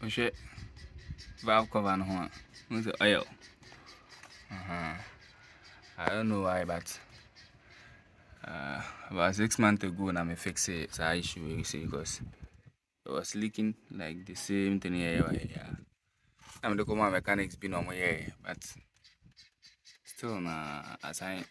Okay, valve cover no one. What's the oil? I don't know why, but about 6 months ago, now I fix it. So I issue you see because it was leaking like the same thing here. Yeah, I'm the common mechanics been on my hair, but still, as I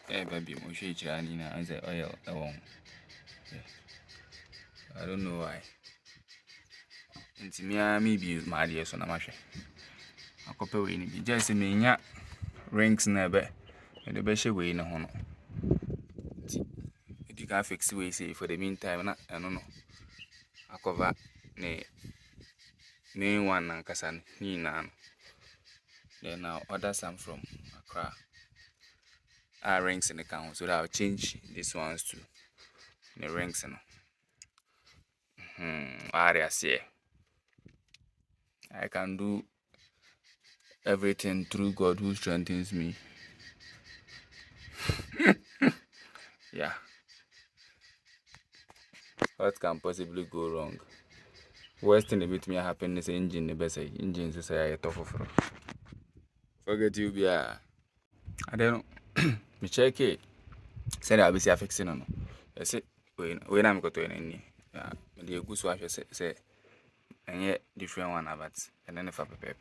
baby, I'm sure it's running now. I say oil, I don't know why. Nti me bi my idea so na mahwe. Akope we ni bi just me nya rings na ebe. Me de be hye we ni ho no. Nti e can fix we say for the meantime na eno no. Akova ne one na nkasa ni na no. Then I'll order some from Accra. Rings in the count so that I'll change these ones to the rings no. I see. I can do everything through God who strengthens me. Yeah. What can possibly go wrong? Worst thing about me happen is engine the best engine is a tough of. Forget you be I don't know. Me check it. Said I'll be fixing no. I say when I'm going to any. Yeah, the good swatch say and yet different one about and then if I prepare.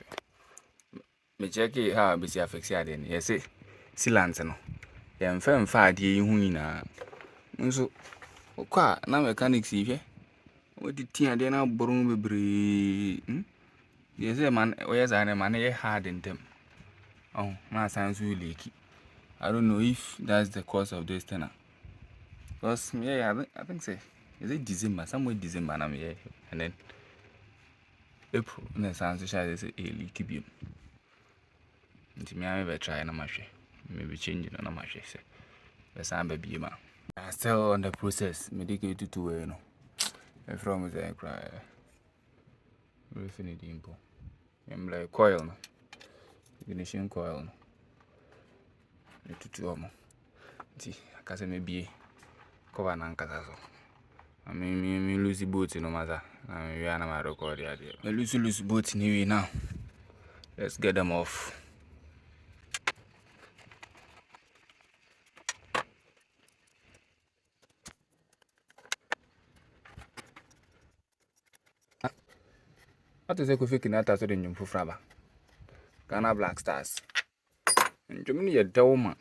Me check it how I'll be fixing then. Yes, say sealant no. Yeah, I'm fair and far the hunina. So, kwa na mechanics here. What the tea and then I'll borrow be. Yes, man, where's an man hard in them. Oh, my sounds really leaky. I don't know if that's the cause of this thing. Because, yeah, I think so. Is it December? Somewhere December, I'm here. And then April, and the sounds shall say a leaky beam. Into me, I may try a machine. Maybe changing on a machine. The sound baby, man. I'm still on the process. Medicated to way, from the cry. Everything is impo. I'm like coil, ignition coil. Two of them. See, I can say maybe cover and anchor. I mean, lose the boat no matter. I mean, we are not record here. I lose boat anyway now. Let's get them off. What is a coffee can attack the new Fraba? Ghana Black Stars. And Germany a doma.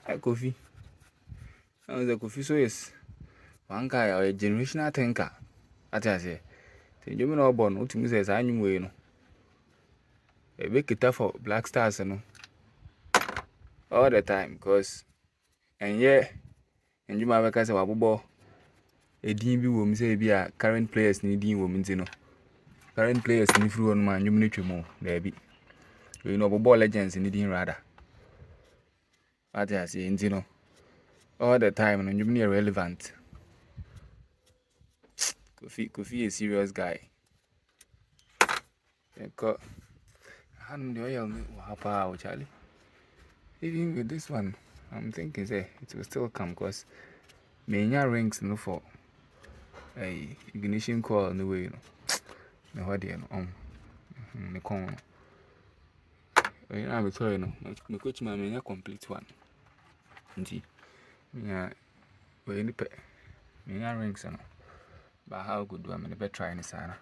A coffee. I was a coffee so is one guy or a generational thinker. I say, the German or born, what to me says I knew way. A big guitar for Black Stars all the time, cause and yeah, and you might have a wabo. A DB woman say be a current players needing women. Current players need through on man, you need more, there be. You know, ball legends needing rather. What I say, you all the time, and you need relevant. Kofi is a serious guy. I don't know what happened, Charlie. Even with this one, I'm thinking say it will still come because many rings no for a ignition coil in the way, the what the the corner. I'm sorry, no, my coach, my main complete one. Yeah, we need many rings, no. But how good do I mean? Better try this, Anna.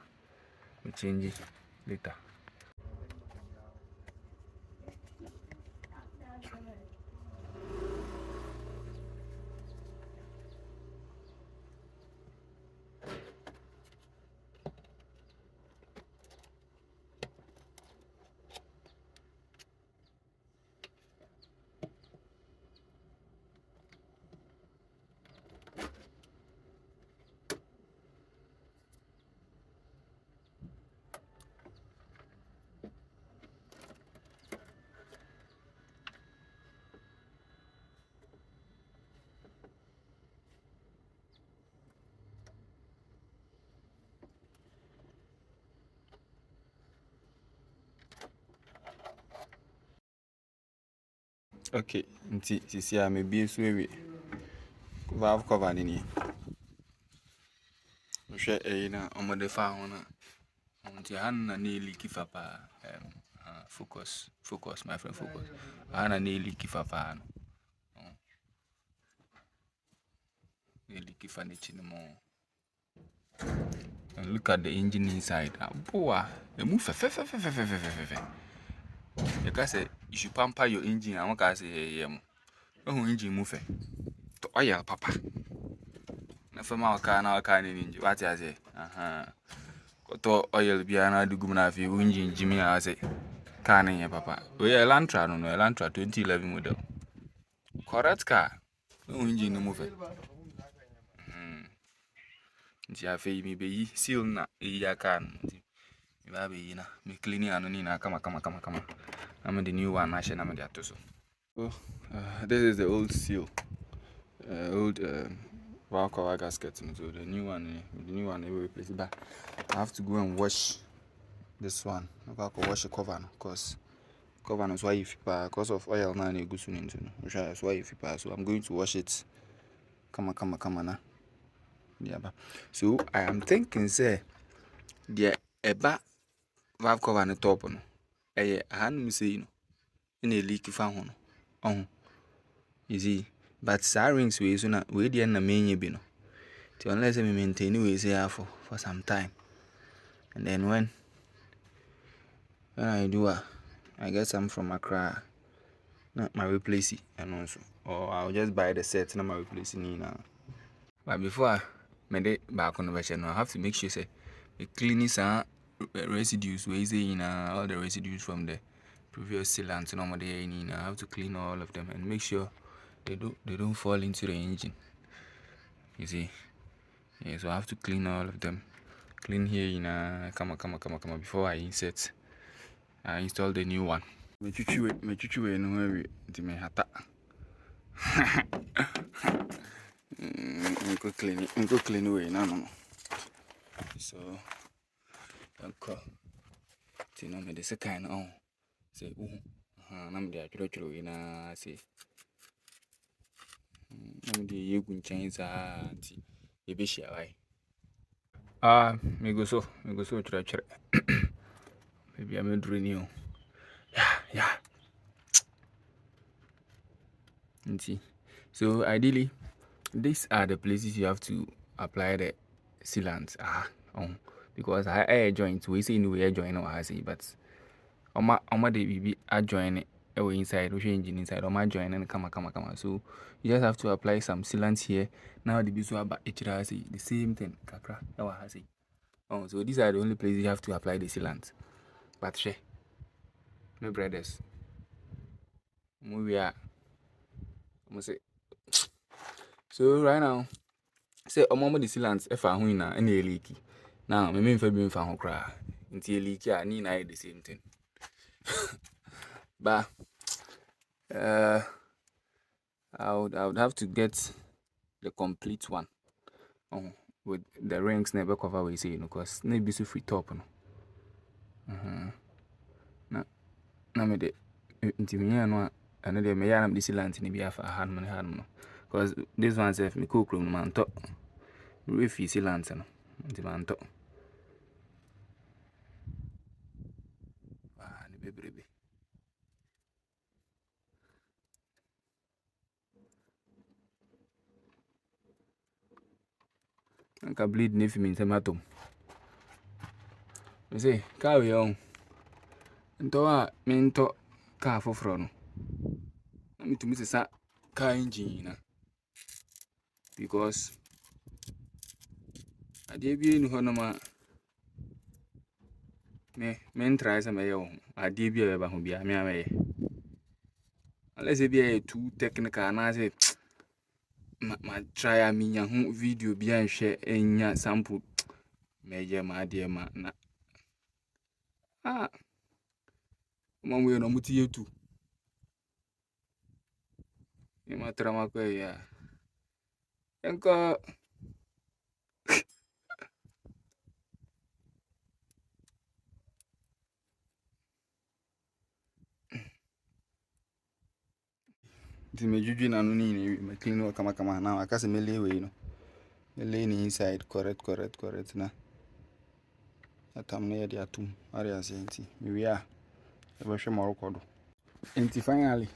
We change it later. Okay, see, I may be so valve cover in here. Share on the phone. Until Hannah nearly give up. Focus, my friend, focus. Hannah nearly give up. Nearly give an itch in more. And look at the engine inside. Boy, a move. You can say you should pamper your engine. I want say, engine move. To oil, papa. Never my car now, can engine. What I say? To oil be another good enough. You engine, Jimmy, I say. Car in papa. We Elantra, no, Elantra 2011 model. Correct car. No engine move. Nti afei me be seal na ya car. Nti me ba be na me clean anu ni na kama. I'm the new one na she na me ato so. So this is the old seal. Old valve cover gasket. So the new one I will replace it back. I have to go and wash this one. I have to wash the cover because cover is why if because of oil na na go soon into. That's why if so I'm going to wash it. Kama na. Yeah, so I am thinking say the eba valve cover on the top no. Hand me say no. In a leak if I want. You see, but rings we so na we dey na main bi no. So unless me maintain we say for some time. And then when I do I get some from Accra. Not my replace it and also. Or I'll just buy the set na my replace it now. But before I made back on the version, I have to make sure say the cleaning some residues we say all the residues from the previous sealant normally I have to clean all of them and make sure they don't fall into the engine. You see, yeah, so I have to clean all of them. Clean here come before I install the new one. Me chuchu no we nti me hata. Go clean way no. So okay. Tino me the second on. Say na me dey atwetwe we na say. Na me dey yegu nchan za nti e be hia wai. Me go so chere. Maybe I'm not new. Yeah. See. So ideally, these are the places you have to apply the sealant. Because I joint we say no air join or I say, but oma the BB I join it inside, which engine inside, or my join and come. So you just have to apply some sealant here. Now the bisu about the same thing. Kakra. So these are the only places you have to apply the sealant. But share. No brothers. We are. So right now, say mama the sealant if I win na any leaky. Now me mean for being found cry. Until leaky I need the same thing. But I would have to get the complete one. With the rings never cover we say because maybe so free top no. Na me de until me no and then me am the sealant ni be afa hand no. Because this one self me cook room man top. If you sealant no. Until man top. Ni bebrebe. Anka bleed ni fi me nsem atom. Me say car we on. Nto a me nto car foforo no. Na me tumi sesa car engine na. Because ade bi enu ho no ma me try say me ye ho. Ade bi e ba ho bia me amaye. Unless e be too technical na say ma try a me nya ho video bi an hwe enya sample me ye ma de ma na mama we no muti yetu e ma trama ko ya enko ti me juju na no ni me clean kama na aka se me lewe no the lane inside correct na atam na yedi atum are asenti we are e be hwe moroko do enti finally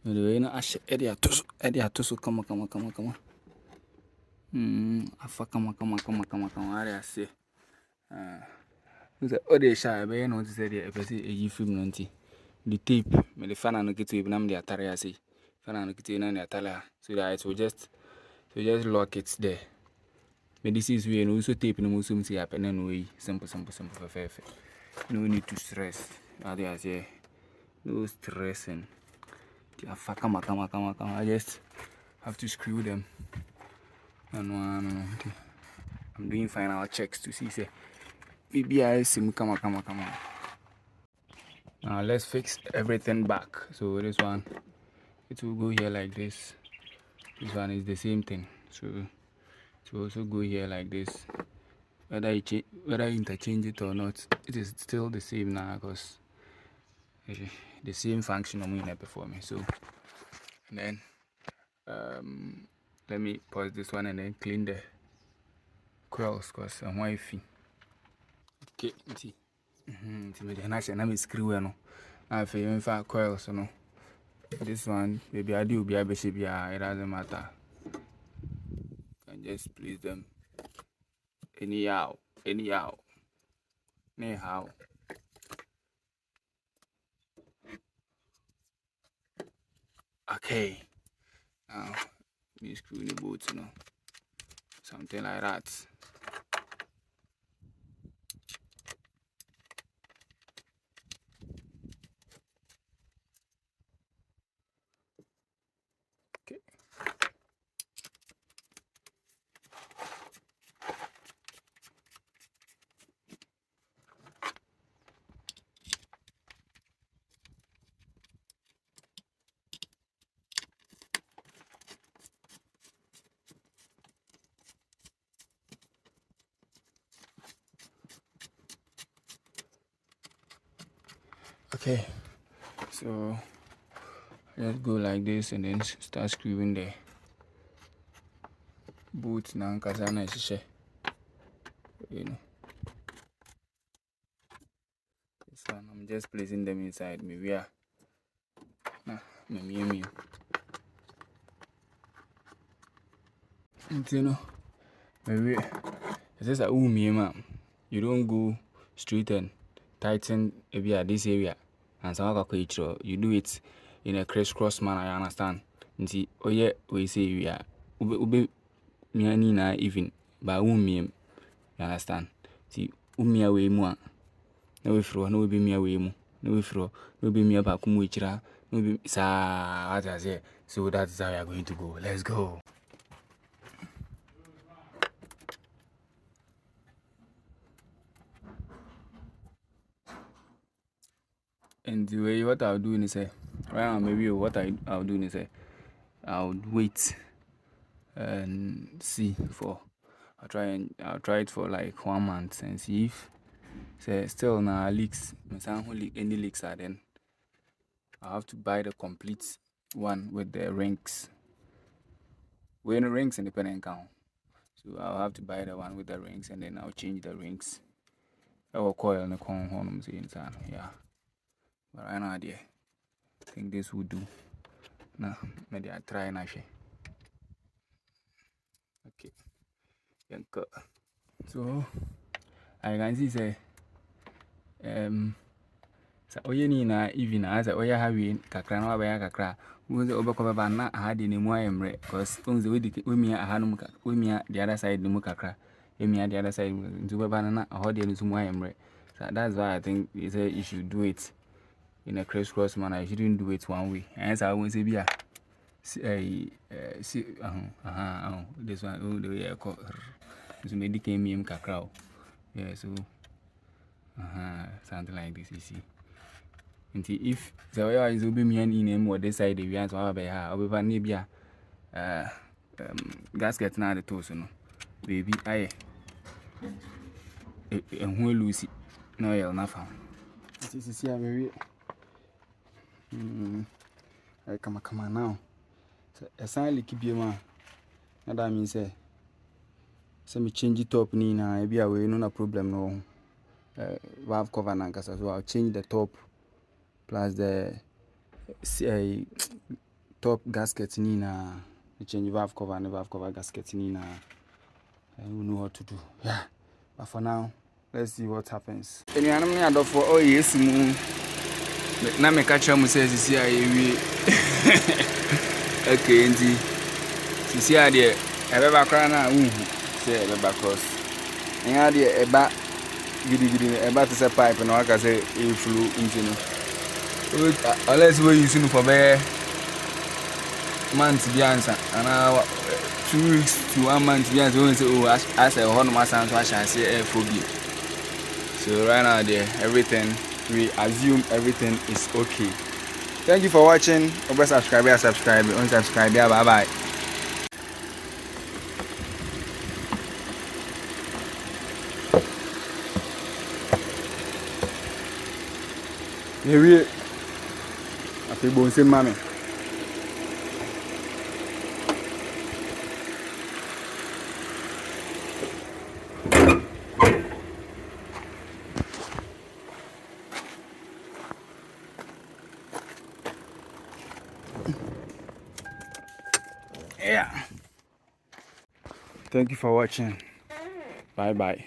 the way na ashe edi atoso kama afa kama are ase o de sha be no ti se de e pese eyi film no nti the tape me the fan no kitu na me de atare ase fan no kitu na de atale so that it will just lock it there. But this is where no so tape no mo so mti happen no way simple fair. No need to stress. I say no stressing. I just have to screw them. And I'm doing final checks to see say maybe I sim come. Now let's fix everything back. So this one it will go here like this. This one is the same thing. So it will also go here like this. Whether you interchange it or not, it is still the same now because the same function I'm in before me. So and then let me pause this one and then clean the coils because I'm wifey. Okay, see. I'm screw no. I feel in fact coils no. This one maybe I do be a bishop, it doesn't matter. Can just place them anyhow. Okay. Now we screw the bolt, something like that. Okay, so let's go like this and then start screwing the boots now because I'm not sure. This one I'm just placing them inside me. We are me. Maybe it says that you don't go straight and tighten this area and some you do it in a crisscross manner, I understand. We say we are na even by you understand. See we mua na we fro na we be mu na we fro no be mia ba kumu ichira no be sa what I say. So that's how we are going to go. Let's go. And the way what I'll do is right now maybe what I'll do is I'll wait and see for I'll try it for like 1 month and see if still leaks any leaks are then I'll have to buy the complete one with the rings. We're in the rings independent count. So I'll have to buy the one with the rings and then I'll change the rings. Our coil and the corn inside. Yeah. But I have no idea. I think this will do. Now, maybe I try and actually. Okay. So I can see say so ni na even as oya hawi kakra na ba kakra wo ze obekọ ba na aha de nemu ayemre cause on ze we mia aha no we mia the other side nemu kakra we mia the other side ntu ba na aha de nemu ayemre. So that's why I think they say you should do it in a crisscross manner. You shouldn't do it one way. And so I won't say bia this one the way I call so maybe came me kakra. Yeah, so something like this, you see. And if the way is be me and in what this side, we answer our beha, or over Nibia gasket now the toast, baby. I and who Lucy, no, you'll not found. This is here, very. I come on now. So a silent keep your man. And I mean, say, So me change the top ni na maybe away no problem no. Valve cover nankasa, so I'll change the top plus the top gasket ni na change valve cover and valve cover gasket ni na. And we know what to do. Yeah. But for now, let's see what happens. Anyone me ado for oh yes mu na me catch am say sisi ayewi. Okay, ndi sisi ade ebe ba kra na unhu say ebe ba cross. Nya ade eba gidi eba to say pipe na waka say e flow into no. Unless we use no for be month bi ansa ana 2 weeks to 1 month bi ansa we say oh as a hono masan to asha say air phobia. So right now there everything we assume everything is okay. Thank you for watching. Subscribe, unsubscribe. Bye bye. Here I feel bones in mommy. Yeah. Thank you for watching. Bye bye.